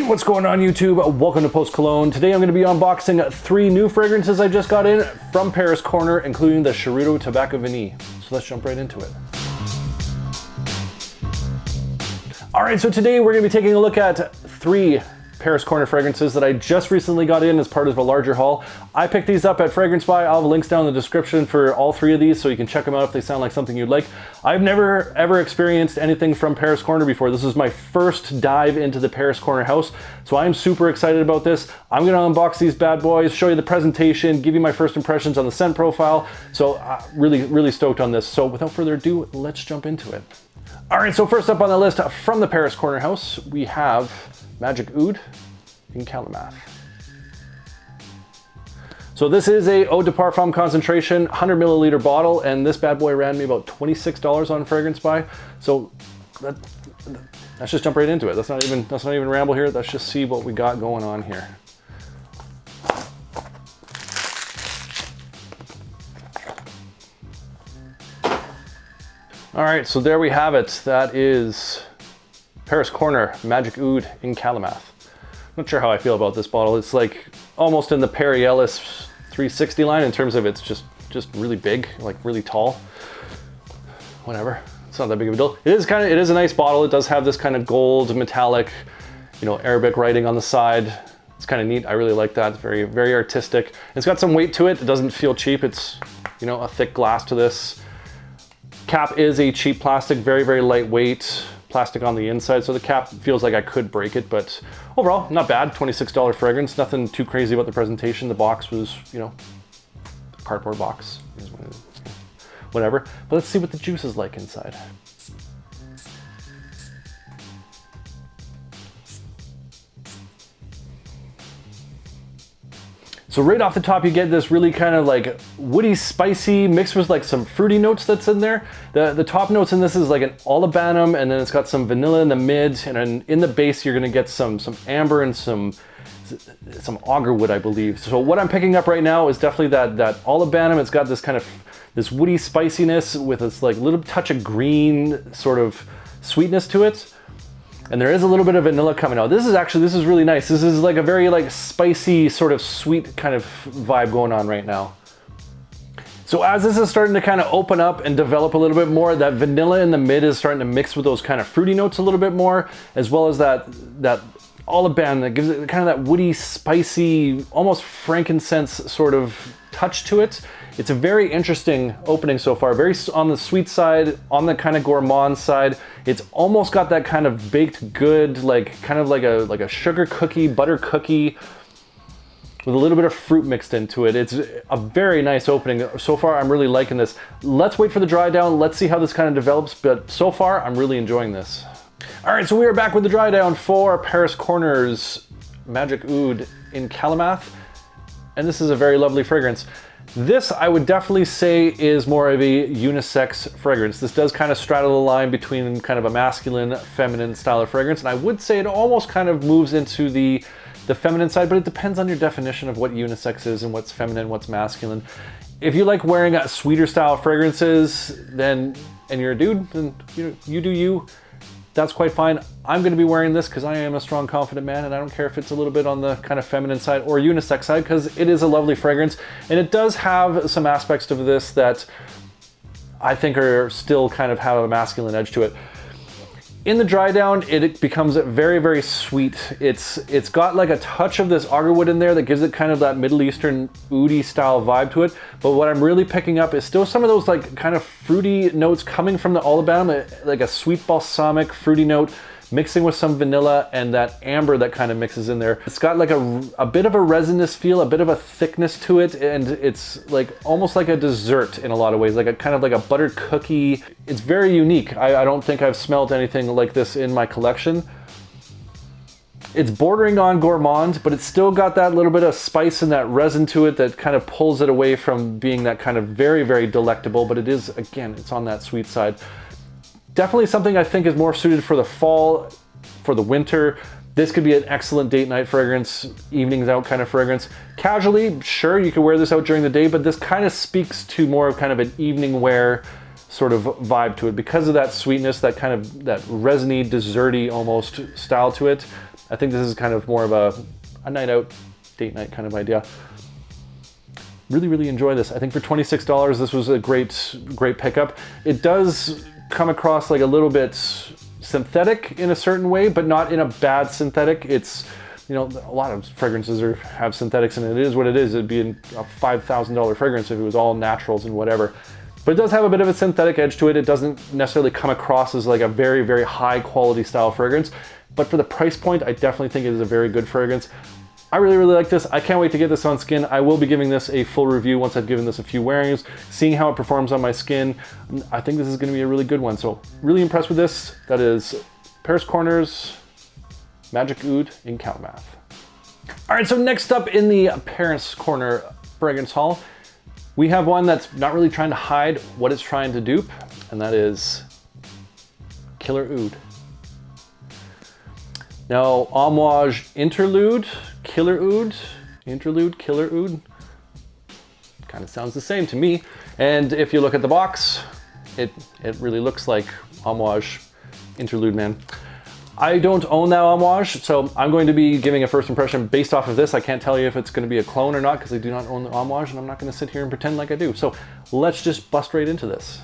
What's going on YouTube? Welcome to Post Cologne. Today I'm going to be unboxing 3 new fragrances I just got in from Paris Corner, including the Charuto Tobacco Vanille. So let's jump right into it. Alright, so today we're going to be taking a look at 3 Paris Corner fragrances that I just recently got in as part of a larger haul. I picked these up at Fragrance Buy. I'll have links down in the description for all 3 of these so you can check them out if they sound like something you'd like. I've never ever experienced anything from Paris Corner before. This is my first dive into the Paris Corner house, so I'm super excited about this. I'm going to unbox these bad boys, show you the presentation, give you my first impressions on the scent profile. So really stoked on this. So without further ado, let's jump into it. All right, so first up on the list from the Paris Corner house, we have Magic Oud in Calamath. So this is a Eau de Parfum concentration, 100 milliliter bottle, and this bad boy ran me about $26 on Fragrance Buy. So let's just jump right into it. Let's not even ramble here. Let's just see what we got going on here. All right, so there we have it. That is Paris Corner Magic Oud in Calamath. Not sure how I feel about this bottle. It's like almost in the Perry Ellis 360 line in terms of it's just really big, like really tall. Whatever, it's not that big of a deal. It is a nice bottle. It does have this kind of gold metallic, Arabic writing on the side. It's kind of neat. I really like that. It's very artistic. It's got some weight to it. It doesn't feel cheap. It's a thick glass to this. Cap is a cheap plastic, very lightweight plastic on the inside, so the cap feels like I could break it, but overall not bad. $26 fragrance, nothing too crazy about the presentation. The box was cardboard box, whatever. But let's see what the juice is like inside. So right off the top, you get this really kind of like woody, spicy, mixed with like some fruity notes that's in there. The top notes in this is like an olibanum, and then it's got some vanilla in the mid, and then in the base you're gonna get some amber and some agarwood, I believe. So what I'm picking up right now is definitely that olibanum. It's got this kind of this woody spiciness with this like little touch of green sort of sweetness to it. And there is a little bit of vanilla coming out. This is really nice. This is like a very like spicy sort of sweet kind of vibe going on right now. So as this is starting to kind of open up and develop a little bit more, that vanilla in the mid is starting to mix with those kind of fruity notes a little bit more, as well as that olibanum that gives it kind of that woody, spicy, almost frankincense sort of touch to it. It's a very interesting opening so far, very on the sweet side, on the kind of gourmand side. It's almost got that kind of baked good, like kind of like a sugar cookie, butter cookie with a little bit of fruit mixed into it. It's a very nice opening. So far, I'm really liking this. Let's wait for the dry down. Let's see how this kind of develops, but so far, I'm really enjoying this. All right, so we are back with the dry down for Paris Corner's Magic Oud in Calamath, and this is a very lovely fragrance. This, I would definitely say, is more of a unisex fragrance. This does kind of straddle the line between kind of a masculine, feminine style of fragrance, and I would say it almost kind of moves into the feminine side, but it depends on your definition of what unisex is and what's feminine, what's masculine. If you like wearing sweeter style fragrances, and you're a dude, then you do you. That's quite fine. I'm going to be wearing this because I am a strong, confident man, and I don't care if it's a little bit on the kind of feminine side or unisex side, because it is a lovely fragrance, and it does have some aspects of this that I think are still kind of have a masculine edge to it. In the dry down, it becomes very sweet. It's got like a touch of this agarwood in there that gives it kind of that Middle Eastern oudi style vibe to it. But what I'm really picking up is still some of those like kind of fruity notes coming from the olibanum, like a sweet balsamic fruity note mixing with some vanilla and that amber that kind of mixes in there. It's got like a bit of a resinous feel, a bit of a thickness to it, and it's like almost like a dessert in a lot of ways, like a kind of like a butter cookie. It's very unique. I don't think I've smelled anything like this in my collection. It's bordering on gourmand, but it's still got that little bit of spice and that resin to it that kind of pulls it away from being that kind of very delectable, but it is, again, it's on that sweet side. Definitely something I think is more suited for the fall, for the winter. This could be an excellent date night fragrance, evenings out kind of fragrance. Casually, sure, you could wear this out during the day, but this kind of speaks to more of kind of an evening wear sort of vibe to it because of that sweetness, that kind of that resiny, desserty almost style to it. I think this is kind of more of a night out, date night kind of idea. Really, really enjoy this. I think for $26, this was a great pickup. It does come across like a little bit synthetic in a certain way, but not in a bad synthetic. It's, you know, a lot of fragrances have synthetics in it. It is what it is. It'd be a $5,000 fragrance if it was all naturals and whatever. But it does have a bit of a synthetic edge to it. It doesn't necessarily come across as like a very, very high quality style fragrance. But for the price point, I definitely think it is a very good fragrance. I really, really like this. I can't wait to get this on skin. I will be giving this a full review once I've given this a few wearings, seeing how it performs on my skin. I think this is gonna be a really good one. So really impressed with this. That is Paris Corners Magic Oud in Count Math. All right, so next up in the Paris Corner fragrance haul, we have one that's not really trying to hide what it's trying to dupe, and that is Killer Oud. Now, Homage Interlude, Killer Oud, Interlude, Killer Oud. Kind of sounds the same to me. And if you look at the box, it really looks like Homage Interlude, man. I don't own that Homage, so I'm going to be giving a first impression based off of this. I can't tell you if it's going to be a clone or not because I do not own the Homage, and I'm not going to sit here and pretend like I do. So let's just bust right into this.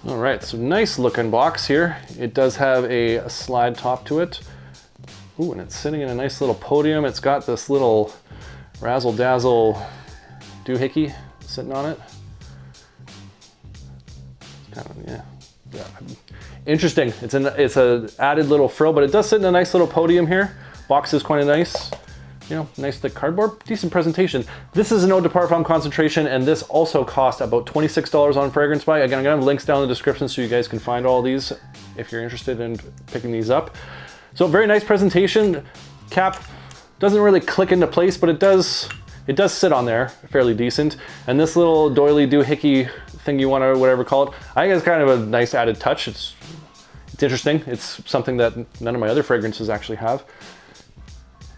All right, so nice looking box here. It does have a slide top to it. Ooh, and it's sitting in a nice little podium. It's got this little razzle dazzle doohickey sitting on it. Kind of, yeah. Interesting. It's a added little frill, but it does sit in a nice little podium here. Box is quite nice. You know, nice thick cardboard, decent presentation. This is an Eau de Parfum concentration, and this also cost about $26 on Fragrance Buy. Again, I'm gonna have links down in the description so you guys can find all these if you're interested in picking these up. So very nice presentation. Cap doesn't really click into place, but it does sit on there fairly decent. And this little doily doohickey thing you want to whatever call it, I think it's kind of a nice added touch. It's interesting. It's something that none of my other fragrances actually have.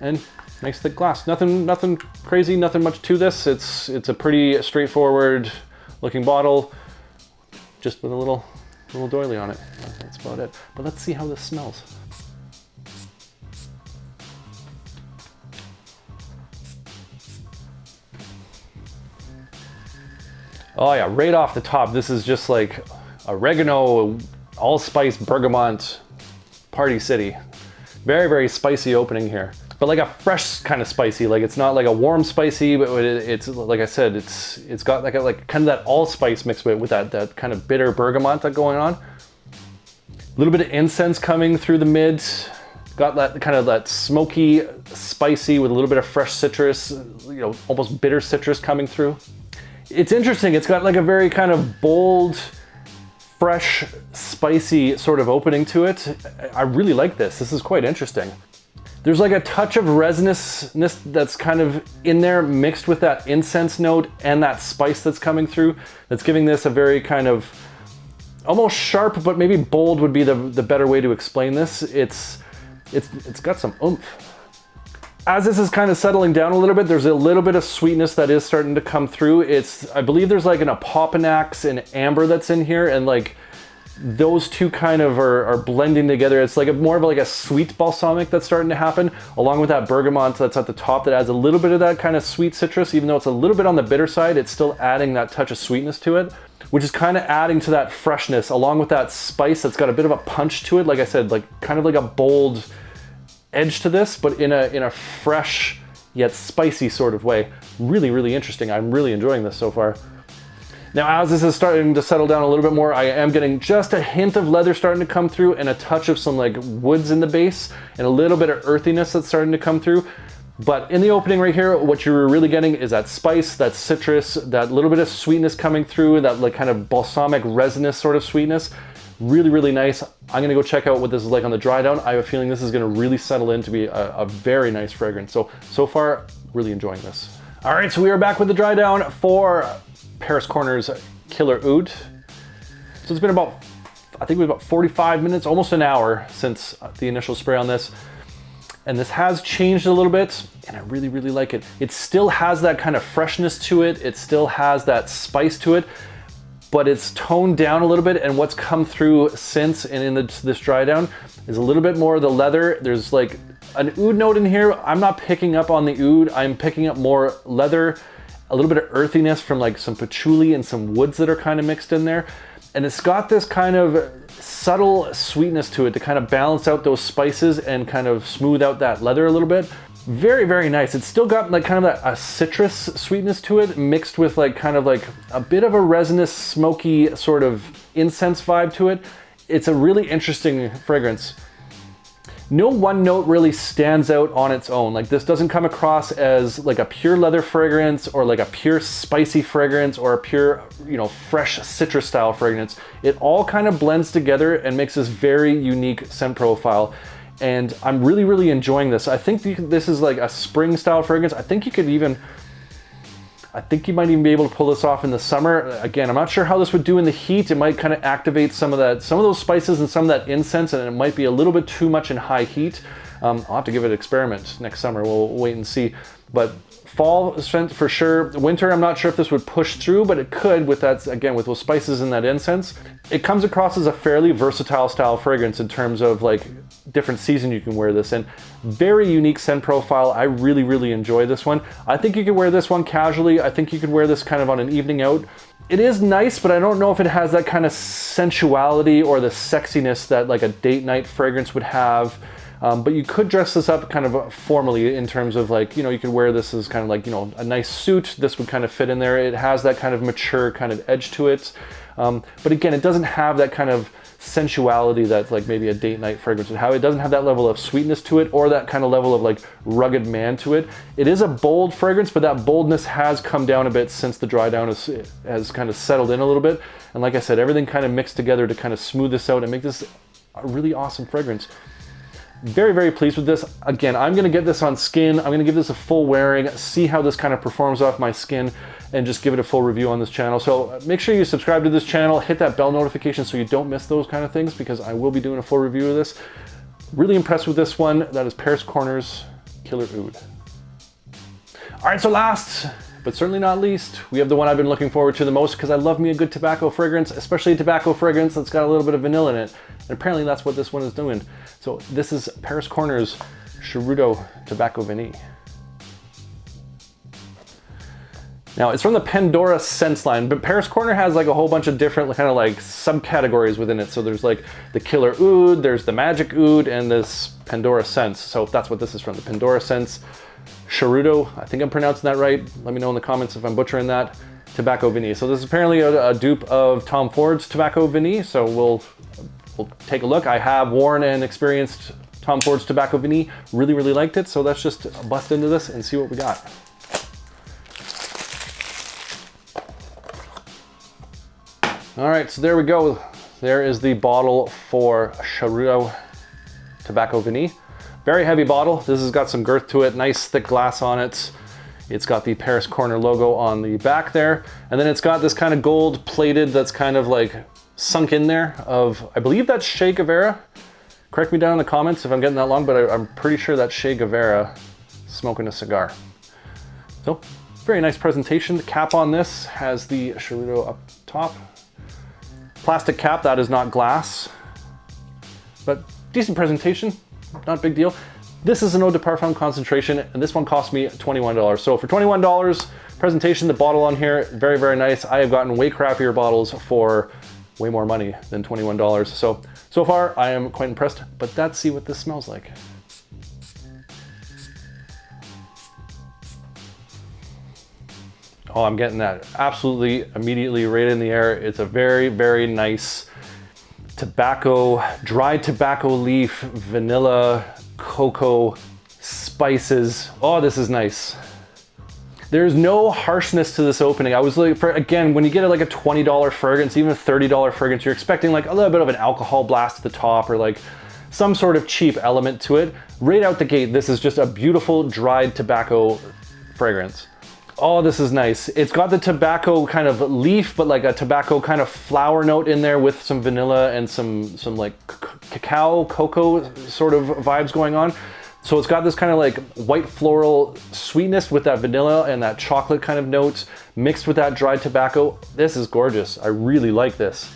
And nice thick glass. Nothing crazy, nothing much to this. It's a pretty straightforward looking bottle, just with a little doily on it. That's about it. But let's see how this smells. Oh yeah, right off the top, this is just like oregano, allspice, bergamot, Party City. Very, very spicy opening here. But like a fresh kind of spicy, like it's not like a warm spicy, but it's like I said, it's got like kind of that allspice mixed with that kind of bitter bergamot that's going on. A little bit of incense coming through the mid. Got that kind of that smoky, spicy with a little bit of fresh citrus, you know, almost bitter citrus coming through. It's interesting. It's got like a very kind of bold, fresh, spicy sort of opening to it. I really like this. This is quite interesting. There's like a touch of resinousness that's kind of in there mixed with that incense note and that spice that's coming through. That's giving this a very kind of almost sharp, but maybe bold would be the better way to explain this. It's got some oomph. As this is kind of settling down a little bit, there's a little bit of sweetness that is starting to come through. I believe there's like an Apopanax and amber that's in here, and like those two kind of are blending together. It's like more of like a sweet balsamic that's starting to happen, along with that bergamot that's at the top that adds a little bit of that kind of sweet citrus. Even though it's a little bit on the bitter side, it's still adding that touch of sweetness to it, which is kind of adding to that freshness, along with that spice that's got a bit of a punch to it. Like I said, like kind of like a bold edge to this, but in a fresh yet spicy sort of way. Really, really interesting. I'm really enjoying this so far. Now, as this is starting to settle down a little bit more, I am getting just a hint of leather starting to come through and a touch of some like woods in the base and a little bit of earthiness that's starting to come through. But in the opening right here, what you're really getting is that spice, that citrus, that little bit of sweetness coming through, that like kind of balsamic resinous sort of sweetness. Really, really nice. I'm gonna go check out what this is like on the dry down. I have a feeling this is gonna really settle in to be a very nice fragrance. So far, really enjoying this. All right, so we are back with the dry down for Paris Corner's Killer Oud. So it's been about, I think it was about 45 minutes, almost an hour since the initial spray on this. And this has changed a little bit, and I really, really like it. It still has that kind of freshness to it. It still has that spice to it. but it's toned down a little bit, and what's come through since and in this dry down is a little bit more of the leather. There's like an oud note in here. I'm not picking up on the oud. I'm picking up more leather, a little bit of earthiness from like some patchouli and some woods that are kind of mixed in there. And it's got this kind of subtle sweetness to it to kind of balance out those spices and kind of smooth out that leather a little bit. Very, very nice. It's still got like kind of a citrus sweetness to it, mixed with like kind of like a bit of a resinous, smoky sort of incense vibe to it. It's a really interesting fragrance. No one note really stands out on its own. Like this doesn't come across as like a pure leather fragrance or like a pure spicy fragrance or a pure, you know, fresh citrus style fragrance. It all kind of blends together and makes this very unique scent profile. And I'm really, really enjoying this. I think this is like a spring style fragrance. I think you might even be able to pull this off in the summer. Again, I'm not sure how this would do in the heat. It might kind of activate some of those spices and some of that incense, and it might be a little bit too much in high heat. I'll have to give it an experiment next summer. We'll wait and see. But fall scent for sure. Winter, I'm not sure if this would push through, but it could with that, again, with those spices and that incense. It comes across as a fairly versatile style fragrance in terms of like different season you can wear this in. Very unique scent profile. I really, really enjoy this one. I think you could wear this one casually. I think you could wear this kind of on an evening out. It is nice, but I don't know if it has that kind of sensuality or the sexiness that like a date night fragrance would have. But you could dress this up kind of formally in terms of like, you know, you could wear this as kind of like, you know, a nice suit. This would kind of fit in there. It has that kind of mature kind of edge to it. But again, it doesn't have that kind of sensuality that like maybe a date night fragrance would have. It doesn't have that level of sweetness to it or that kind of level of like rugged man to it. It is a bold fragrance, but that boldness has come down a bit since the dry down has kind of settled in a little bit. And like I said, everything kind of mixed together to kind of smooth this out and make this a really awesome fragrance. Very, very pleased with this. Again, I'm gonna get this on skin. I'm gonna give this a full wearing, see how this kind of performs off my skin, and just give it a full review on this channel. So make sure you subscribe to this channel, hit that bell notification so you don't miss those kind of things, because I will be doing a full review of this. Really impressed with this one. That is Paris Corner's Killer Oud. All right, so last, but certainly not least, we have the one I've been looking forward to the most because I love me a good tobacco fragrance, especially a tobacco fragrance that's got a little bit of vanilla in it. And apparently that's what this one is doing. So this is Paris Corner's Charuto Tobacco Vanille. Now it's from the Pandora scents line, but Paris Corner has like a whole bunch of different kind of like subcategories within it. So there's like the Killer Oud, there's the Magic Oud, and this Pandora scents. So that's what this is from, the Pandora scents. Charuto, I think I'm pronouncing that right. Let me know in the comments if I'm butchering that. Tobacco Vanille. So this is apparently a dupe of Tom Ford's Tobacco Vanille. So we'll take a look. I have worn and experienced Tom Ford's Tobacco Vanille. Really, really liked it. So let's just bust into this and see what we got. All right, so there we go. There is the bottle for Charuto Tobacco Vanille. Very heavy bottle. This has got some girth to it, nice thick glass on it. It's got the Paris Corner logo on the back there. And then it's got this kind of gold plated that's kind of like sunk in there of, I believe that's Che Guevara. Correct me down in the comments if I'm getting that wrong, but I'm pretty sure that's Che Guevara smoking a cigar. So, very nice presentation. The cap on this has the Charuto up top. Plastic cap, that is not glass, but decent presentation, not a big deal. This is an eau de parfum concentration, and this one cost me $21. So for $21, presentation, the bottle on here, very, very nice. I have gotten way crappier bottles for way more money than $21. So far, I am quite impressed, but let's see what this smells like. Oh, I'm getting that absolutely immediately right in the air. It's a very, very nice tobacco, dried tobacco leaf, vanilla, cocoa, spices. Oh, this is nice. There's no harshness to this opening. I was like, again, when you get like a $20 fragrance, even a $30 fragrance, you're expecting like a little bit of an alcohol blast at the top or like some sort of cheap element to it. Right out the gate, this is just a beautiful dried tobacco fragrance. Oh, this is nice. It's got the tobacco kind of leaf, but like a tobacco kind of flower note in there with some vanilla and some like cacao, cocoa sort of vibes going on. So it's got this kind of like white floral sweetness with that vanilla and that chocolate kind of note mixed with that dried tobacco. This is gorgeous. I really like this.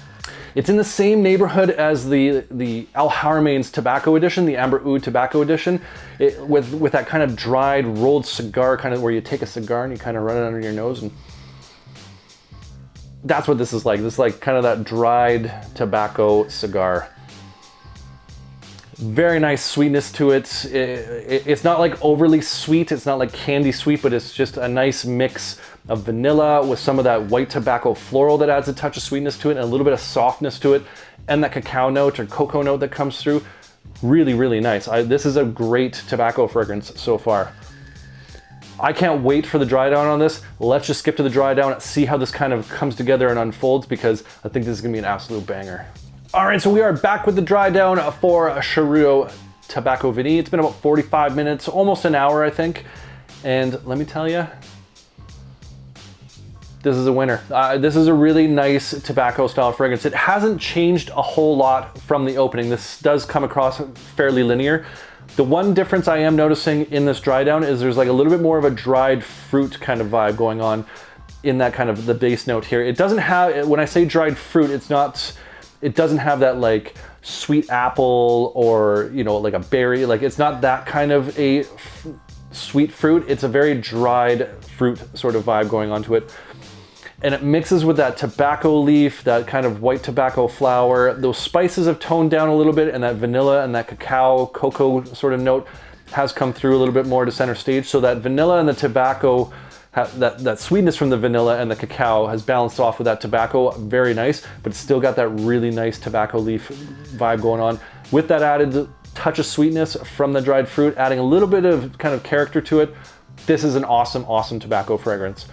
It's in the same neighborhood as the Al Haramain's Tobacco Edition, the Amber Oud Tobacco Edition, with that kind of dried rolled cigar, kind of where you take a cigar and you kind of run it under your nose, and that's what this is like. This is like kind of that dried tobacco cigar. Very nice sweetness to it. It's not like overly sweet, it's not like candy sweet, but it's just a nice mix of vanilla with some of that white tobacco floral that adds a touch of sweetness to it and a little bit of softness to it, and that cacao note or cocoa note that comes through. Really, really nice. This is a great tobacco fragrance so far. I can't wait for the dry down on this. Let's just skip to the dry down, see how this kind of comes together and unfolds, because I think this is gonna be an absolute banger. All right, so we are back with the dry down for a Charuto Tobacco Vanille. It's been about 45 minutes, almost an hour, I think. And let me tell you, this is a winner. This is a really nice tobacco style fragrance. It hasn't changed a whole lot from the opening. This does come across fairly linear. The one difference I am noticing in this dry down is there's like a little bit more of a dried fruit kind of vibe going on in that kind of the base note here. It doesn't have, when I say dried fruit, it doesn't have that like sweet apple or, you know, like a berry. Like it's not that kind of a sweet fruit. It's a very dried fruit sort of vibe going on to it. And it mixes with that tobacco leaf, that kind of white tobacco flower. Those spices have toned down a little bit, and that vanilla and that cacao, cocoa sort of note has come through a little bit more to center stage. So that vanilla and the tobacco, that sweetness from the vanilla and the cacao has balanced off with that tobacco. Very nice, but it's still got that really nice tobacco leaf vibe going on. With that added touch of sweetness from the dried fruit, adding a little bit of kind of character to it. This is an awesome, awesome tobacco fragrance.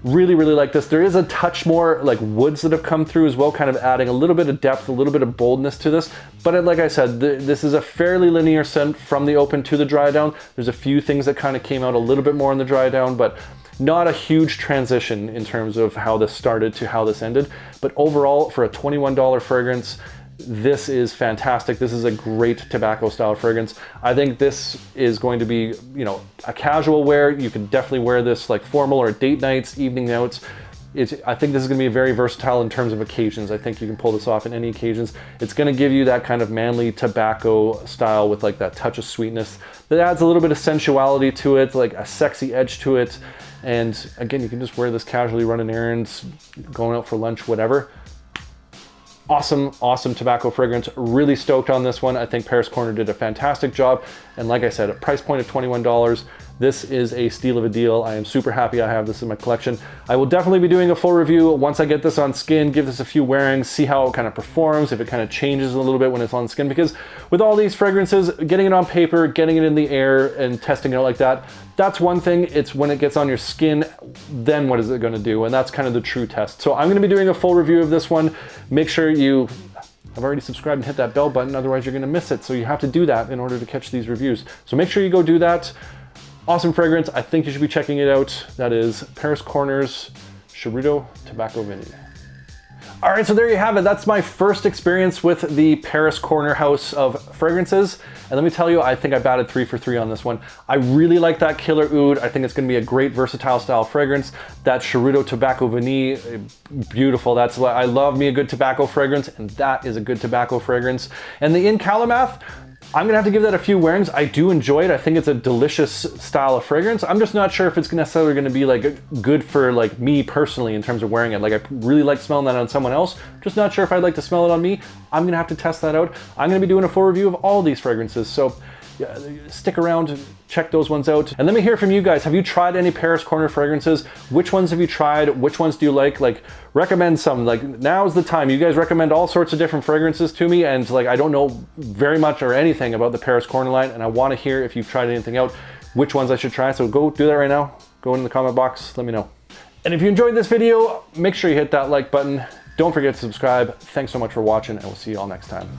Really, really like this. There is a touch more like woods that have come through as well, kind of adding a little bit of depth, a little bit of boldness to this. But like I said, this is a fairly linear scent from the open to the dry down. There's a few things that kind of came out a little bit more in the dry down, but not a huge transition in terms of how this started to how this ended. But overall, for a $21 fragrance, this is fantastic. This is a great tobacco style fragrance. I think this is going to be, you know, a casual wear. You can definitely wear this like formal or date nights, evening notes. I think this is gonna be very versatile in terms of occasions. I think you can pull this off in any occasions. It's gonna give you that kind of manly tobacco style with like that touch of sweetness that adds a little bit of sensuality to it, like a sexy edge to it. And again, you can just wear this casually, running errands, going out for lunch, whatever. Awesome, awesome tobacco fragrance. Really stoked on this one. I think Paris Corner did a fantastic job. And like I said, a price point of $21. This is a steal of a deal. I am super happy I have this in my collection. I will definitely be doing a full review once I get this on skin, give this a few wearings, see how it kind of performs, if it kind of changes a little bit when it's on skin, because with all these fragrances, getting it on paper, getting it in the air and testing it out like that, that's one thing. It's when it gets on your skin, then what is it going to do? And that's kind of the true test. So I'm going to be doing a full review of this one. Make sure you have already subscribed and hit that bell button, otherwise you're going to miss it. So you have to do that in order to catch these reviews. So make sure you go do that. Awesome fragrance. I think you should be checking it out. That is Paris Corner's Charuto Tobacco Vanille. All right, so there you have it. That's my first experience with the Paris Corner house of fragrances. And let me tell you, I think I batted 3 for 3 on this one. I really like that Killer Oud. I think it's gonna be a great versatile style fragrance. That Charuto Tobacco Vanille, beautiful. That's what I love, me a good tobacco fragrance, and that is a good tobacco fragrance. And the In Calomath, I'm gonna have to give that a few wearings. I do enjoy it. I think it's a delicious style of fragrance. I'm just not sure if it's necessarily gonna be like good for like me personally in terms of wearing it. Like I really like smelling that on someone else. Just not sure if I'd like to smell it on me. I'm gonna have to test that out. I'm gonna be doing a full review of all these fragrances. So yeah, stick around, check those ones out. And let me hear from you guys. Have you tried any Paris Corner fragrances? Which ones have you tried? Which ones do you like? Like, recommend some. Like, now's the time. You guys recommend all sorts of different fragrances to me, and like, I don't know very much or anything about the Paris Corner line, and I want to hear if you've tried anything out, which ones I should try. So go do that right now. Go in the comment box, let me know. And if you enjoyed this video, make sure you hit that like button. Don't forget to subscribe. Thanks so much for watching, and we'll see you all next time.